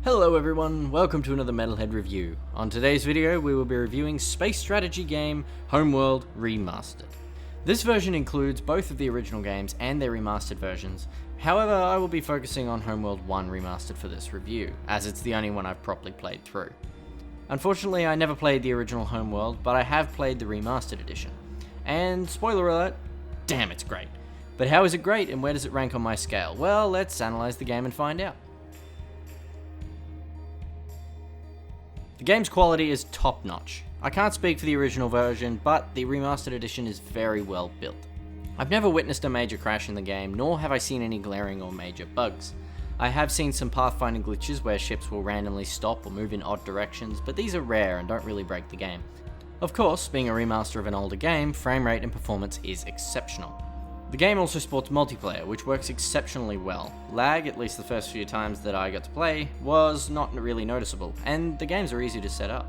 Hello everyone, welcome to another Metalhead review. On today's video we will be reviewing space strategy game Homeworld Remastered. This version includes both of the original games and their remastered versions. However, I will be focusing on Homeworld 1 Remastered for this review, as it's the only one I've properly played through. Unfortunately, I never played the original Homeworld, but I have played the remastered edition. And spoiler alert, damn, it's great. But how is it great and where does it rank on my scale? Well, let's analyze the game and find out. The game's quality is top-notch. I can't speak for the original version, but the remastered edition is very well built. I've never witnessed a major crash in the game, nor have I seen any glaring or major bugs. I have seen some pathfinding glitches where ships will randomly stop or move in odd directions, but these are rare and don't really break the game. Of course, being a remaster of an older game, frame rate and performance is exceptional. The game also sports multiplayer, which works exceptionally well. Lag, at least the first few times that I got to play, was not really noticeable, and the games are easy to set up.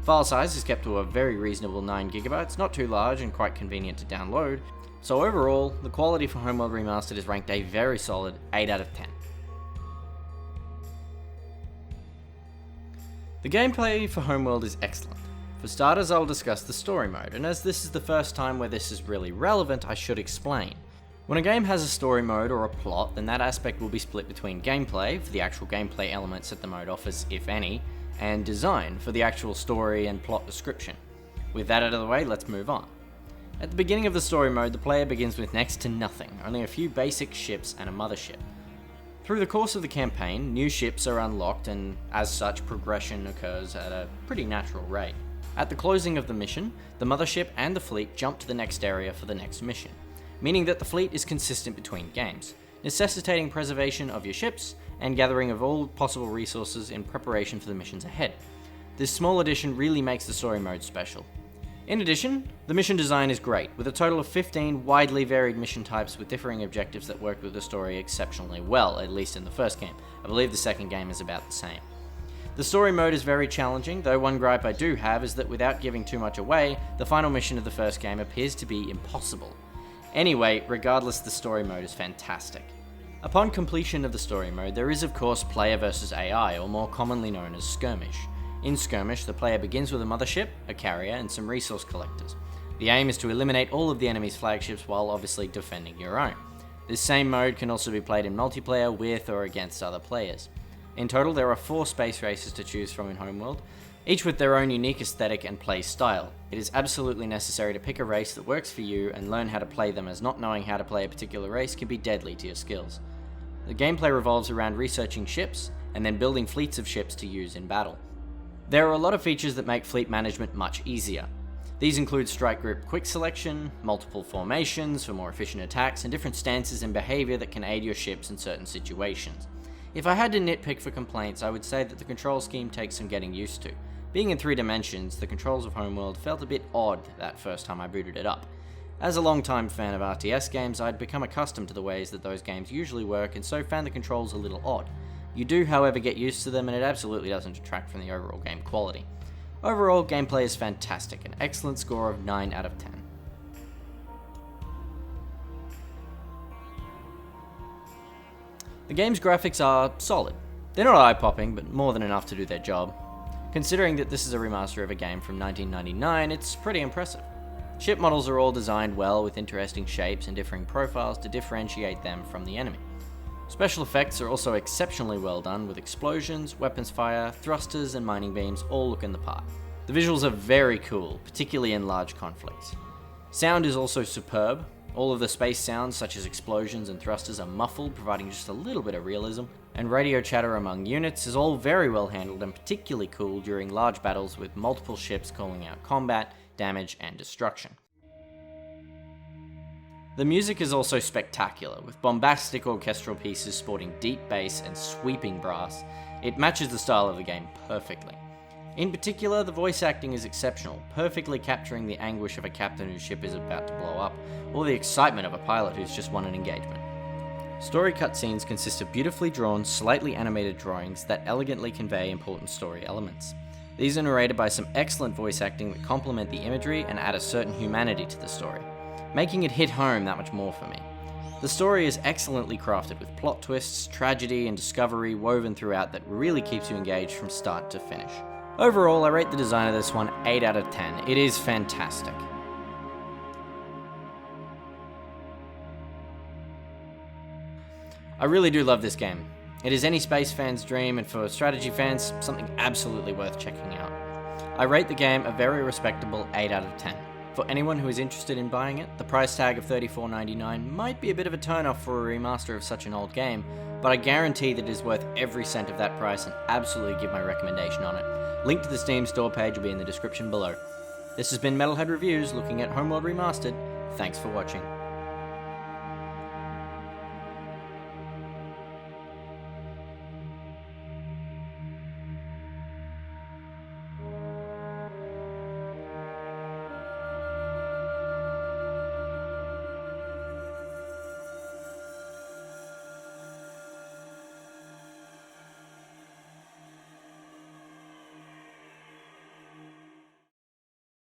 File size is kept to a very reasonable 9GB, not too large and quite convenient to download, so overall, the quality for Homeworld Remastered is ranked a very solid 8 out of 10. The gameplay for Homeworld is excellent. For starters, I'll discuss the story mode, and as this is the first time where this is really relevant, I should explain. When a game has a story mode or a plot, then that aspect will be split between gameplay, for the actual gameplay elements that the mode offers, if any, and design, for the actual story and plot description. With that out of the way, let's move on. At the beginning of the story mode, the player begins with next to nothing, only a few basic ships and a mothership. Through the course of the campaign, new ships are unlocked, and as such, progression occurs at a pretty natural rate. At the closing of the mission, the mothership and the fleet jump to the next area for the next mission, meaning that the fleet is consistent between games, necessitating preservation of your ships and gathering of all possible resources in preparation for the missions ahead. This small addition really makes the story mode special. In addition, the mission design is great, with a total of 15 widely varied mission types with differing objectives that work with the story exceptionally well, at least in the first game. I believe the second game is about the same. The story mode is very challenging, though one gripe I do have is that without giving too much away, the final mission of the first game appears to be impossible. Anyway, regardless, the story mode is fantastic. Upon completion of the story mode, there is of course player versus AI, or more commonly known as skirmish. In skirmish, the player begins with a mothership, a carrier, and some resource collectors. The aim is to eliminate all of the enemy's flagships while obviously defending your own. This same mode can also be played in multiplayer with or against other players. In total, there are 4 space races to choose from in Homeworld, each with their own unique aesthetic and play style. It is absolutely necessary to pick a race that works for you and learn how to play them, as not knowing how to play a particular race can be deadly to your skills. The gameplay revolves around researching ships and then building fleets of ships to use in battle. There are a lot of features that make fleet management much easier. These include strike group quick selection, multiple formations for more efficient attacks, and different stances and behavior that can aid your ships in certain situations. If I had to nitpick for complaints, I would say that the control scheme takes some getting used to. Being in 3 dimensions, the controls of Homeworld felt a bit odd that first time I booted it up. As a long-time fan of RTS games, I'd become accustomed to the ways that those games usually work, and so found the controls a little odd. You do, however, get used to them, and it absolutely doesn't detract from the overall game quality. Overall, gameplay is fantastic, an excellent score of 9 out of 10. The game's graphics are solid. They're not eye-popping, but more than enough to do their job. Considering that this is a remaster of a game from 1999, it's pretty impressive. Ship models are all designed well with interesting shapes and differing profiles to differentiate them from the enemy. Special effects are also exceptionally well done, with explosions, weapons fire, thrusters, and mining beams all looking the part. The visuals are very cool, particularly in large conflicts. Sound is also superb. All of the space sounds, such as explosions and thrusters, are muffled, providing just a little bit of realism, and radio chatter among units is all very well handled and particularly cool during large battles with multiple ships calling out combat, damage, and destruction. The music is also spectacular, with bombastic orchestral pieces sporting deep bass and sweeping brass. It matches the style of the game perfectly. In particular, the voice acting is exceptional, perfectly capturing the anguish of a captain whose ship is about to blow up, or the excitement of a pilot who's just won an engagement. Story cutscenes consist of beautifully drawn, slightly animated drawings that elegantly convey important story elements. These are narrated by some excellent voice acting that complement the imagery and add a certain humanity to the story, making it hit home that much more for me. The story is excellently crafted with plot twists, tragedy, and discovery woven throughout that really keeps you engaged from start to finish. Overall, I rate the design of this one 8 out of 10. It is fantastic. I really do love this game. It is any space fan's dream, and for strategy fans, something absolutely worth checking out. I rate the game a very respectable 8 out of 10. For anyone who is interested in buying it, the price tag of $34.99 might be a bit of a turn-off for a remaster of such an old game, but I guarantee that it is worth every cent of that price and absolutely give my recommendation on it. Link to the Steam store page will be in the description below. This has been Metalhead Reviews looking at Homeworld Remastered. Thanks for watching.